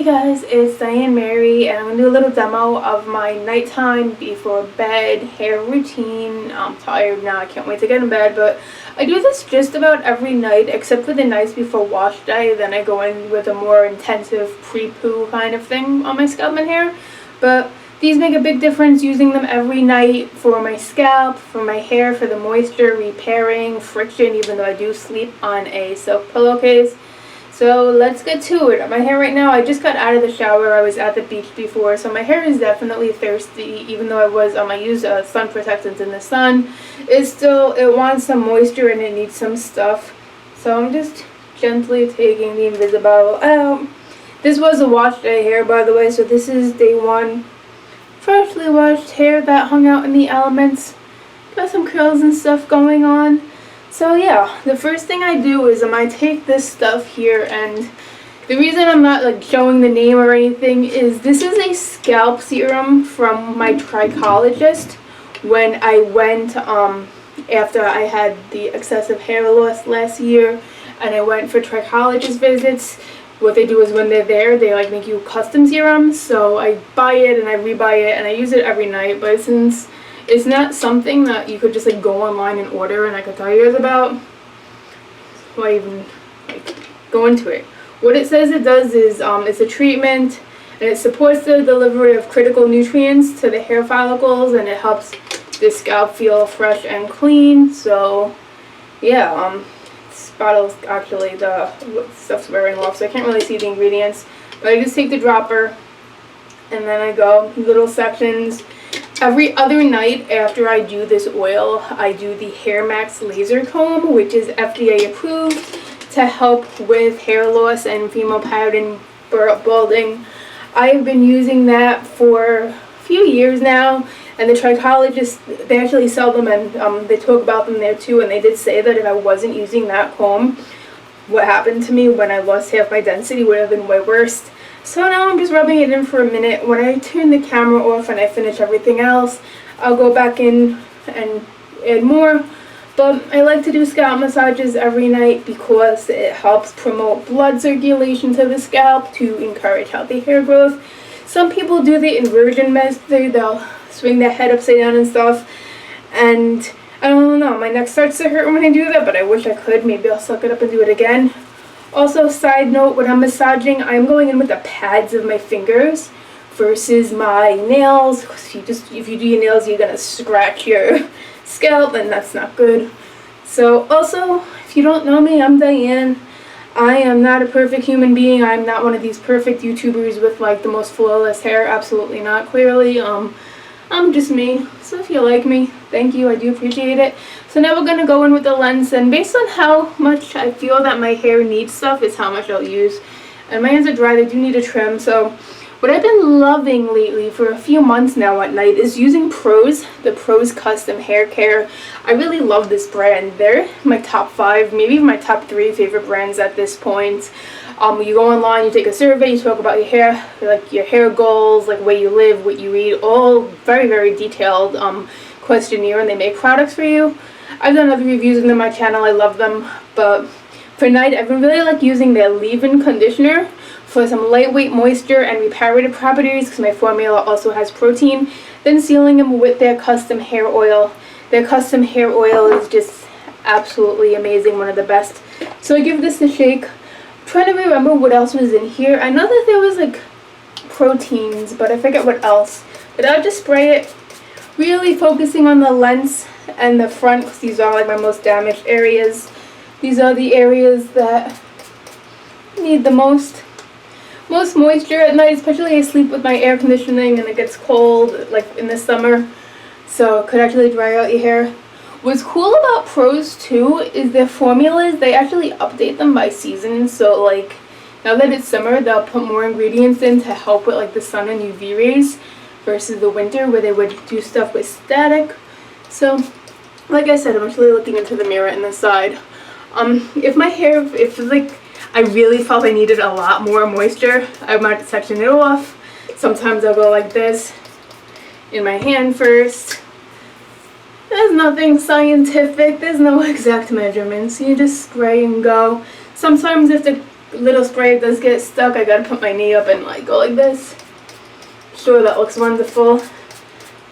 Hey guys, it's Diane Mary, and I'm going to do a little demo of my nighttime before bed hair routine. I'm tired now, I can't wait to get in bed, but I do this just about every night except for the nights before wash day. Then I go in with a more intensive pre-poo kind of thing on my scalp and hair. But these make a big difference using them every night for my scalp, for my hair, for the moisture, repairing, friction, even though I do sleep on a silk pillowcase. So let's get to it. My hair right now, I just got out of the shower. I was at the beach before, so my hair is definitely thirsty. Even though I used sun protectants in the sun, it wants some moisture and it needs some stuff. So I'm just gently taking the Invisible out. This was a wash day hair, by the way, so this is day one. Freshly washed hair that hung out in the elements. Got some curls and stuff going on. So yeah, the first thing I do is I take this stuff here, and the reason I'm not showing the name or anything is this is a scalp serum from my trichologist when I went after I had the excessive hair loss last year, and I went for trichologist visits. What they do is when they're there, they make you custom serums. So I buy it and I rebuy it and I use it every night, but since it's not something that you could just go online and order and I could tell you guys about, why even go into it. What it says it does is it's a treatment, and it supports the delivery of critical nutrients to the hair follicles, and it helps the scalp feel fresh and clean. So yeah, this bottle's actually the stuff's wearing off, so I can't really see the ingredients, but I just take the dropper and then I go little sections. Every other night after I do this oil, I do the Hair Max laser comb, which is FDA approved to help with hair loss and female pattern balding. I've been using that for a few years now, and the trichologists, they actually sell them, and they talk about them there too, and they did say that if I wasn't using that comb, what happened to me when I lost half my density would have been way worse. So now I'm just rubbing it in for a minute. When I turn the camera off and I finish everything else, I'll go back in and add more. But I like to do scalp massages every night because it helps promote blood circulation to the scalp to encourage healthy hair growth. Some people do the inversion method. They'll swing their head upside down and stuff. And I don't know, my neck starts to hurt when I do that, but I wish I could. Maybe I'll suck it up and do it again. Also, side note, when I'm massaging, I'm going in with the pads of my fingers versus my nails. If you do your nails, you're going to scratch your scalp, and that's not good. So, also, if you don't know me, I'm Diane. I am not a perfect human being. I'm not one of these perfect YouTubers with the most flawless hair. Absolutely not, clearly. I'm just me. So if you like me, thank you. I do appreciate it. So now we're going to go in with the lens, and based on how much I feel that my hair needs stuff is how much I'll use. And my hands are dry, they do need a trim. So what I've been loving lately for a few months now at night is using Prose, the Prose Custom Hair Care. I really love this brand. They're my top 5, maybe my top 3 favorite brands at this point. You go online, you take a survey, you talk about your hair, your hair goals, where you live, what you eat, all very, very detailed questionnaire, and they make products for you. I've done other reviews of them on my channel. I love them, but for night, I've been really using their leave-in conditioner for some lightweight moisture and reparative properties, because my formula also has protein, then sealing them with their custom hair oil. Their custom hair oil is just absolutely amazing, one of the best. So I give this a shake. I'm trying to remember what else was in here. I know that there was proteins, but I forget what else. But I'll just spray it, really focusing on the lens and the front, because these are my most damaged areas. These are the areas that need the most moisture at night, especially I sleep with my air conditioning and it gets cold in the summer, so it could actually dry out your hair. What's cool about Prose too is their formulas, they actually update them by season. So now that it's summer, they'll put more ingredients in to help with the sun and UV rays versus the winter where they would do stuff with static. So like I said, I'm actually looking into the mirror in the side. If my hair, I really felt I needed a lot more moisture, I might section it off. Sometimes I'll go like this in my hand first. There's nothing scientific, there's no exact measurements. You just spray and go. Sometimes if the little spray does get stuck, I gotta put my knee up and like go like this. Sure, that looks wonderful.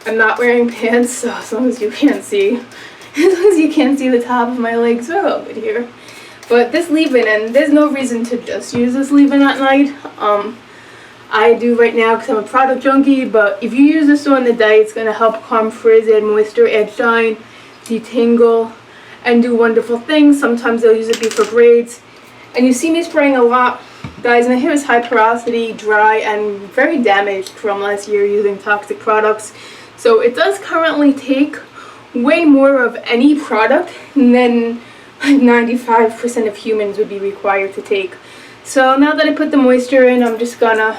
I'm not wearing pants, so as long as you can't see, the top of my legs, we're all good here. But this leave-in, and there's no reason to just use this leave-in at night. I do right now because I'm a product junkie, but if you use this during the day, it's going to help calm frizz, add moisture, add shine, detangle, and do wonderful things. Sometimes they'll use it before braids. And you see me spraying a lot. Guys, my hair is high porosity, dry, and very damaged from last year using toxic products. So it does currently take way more of any product than 95% of humans would be required to take. So now that I put the moisture in, I'm just gonna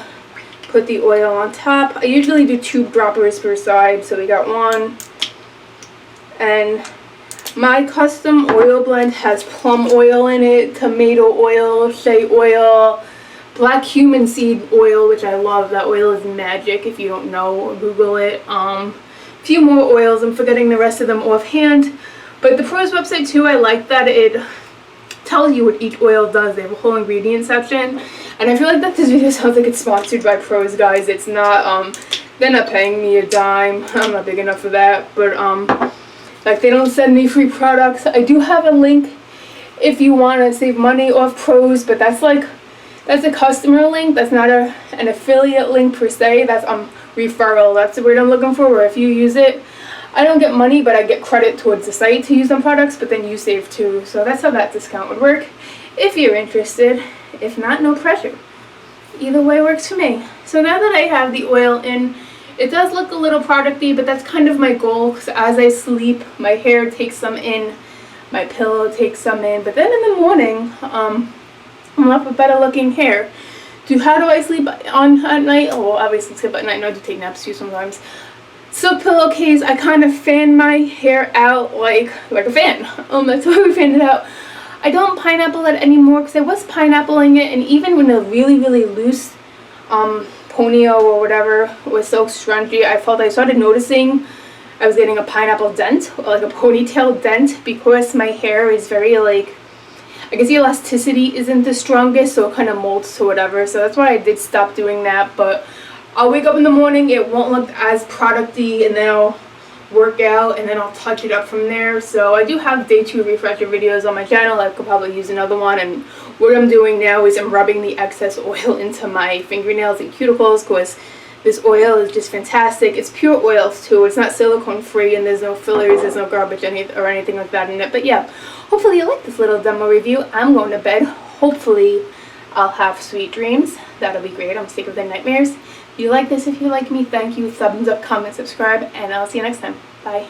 put the oil on top. I usually do 2 droppers per side, so we got 1. And my custom oil blend has plum oil in it, tomato oil, shea oil, black cumin seed oil, which I love. That oil is magic. If you don't know, Google it. A few more oils. I'm forgetting the rest of them offhand. But the Prose website too, I like that it tells you what each oil does. They have a whole ingredient section. And I feel like that this video sounds like it's sponsored by Prose, guys. It's not, they're not paying me a dime. I'm not big enough for that. But, like, they don't send me free products. I do have a link if you want to save money off Prose, but that's a customer link. That's not an affiliate link per se. That's referral. That's the word I'm looking for, where if you use it, I don't get money, but I get credit towards the site to use them products, but then you save too. So that's how that discount would work if you're interested. If not, no pressure. Either way works for me. So now that I have the oil in, it does look a little producty, but that's kind of my goal, because as I sleep, my hair takes some in, my pillow takes some in, but then in the morning, I'm left with better looking hair. How do I sleep on at night? Oh, well, obviously sleep at night. No, I do take naps too sometimes. So pillowcase, I kind of fan my hair out like a fan. That's why we fanned it out. I don't pineapple it anymore because I was pineappling it, and even when a really, really loose ponytail or whatever was so scrunchy, I started noticing I was getting a pineapple dent, or like a ponytail dent, because my hair is very like, I guess the elasticity isn't the strongest, so it kind of molds to whatever. So that's why I did stop doing that. But I'll wake up in the morning, it won't look as producty, and then I'll work out, and then I'll touch it up from there. So I do have day 2 refresher videos on my channel. I could probably use another one. And what I'm doing now is I'm rubbing the excess oil into my fingernails and cuticles, because this oil is just fantastic. It's pure oils too. It's not silicone free, and there's no fillers, there's no garbage or anything like that in it. But yeah, hopefully you like this little demo review. I'm going to bed. Hopefully I'll have sweet dreams. That'll be great. I'm sick of the nightmares. If you like this, if you like me, thank you. Thumbs up, comment, subscribe, and I'll see you next time. Bye.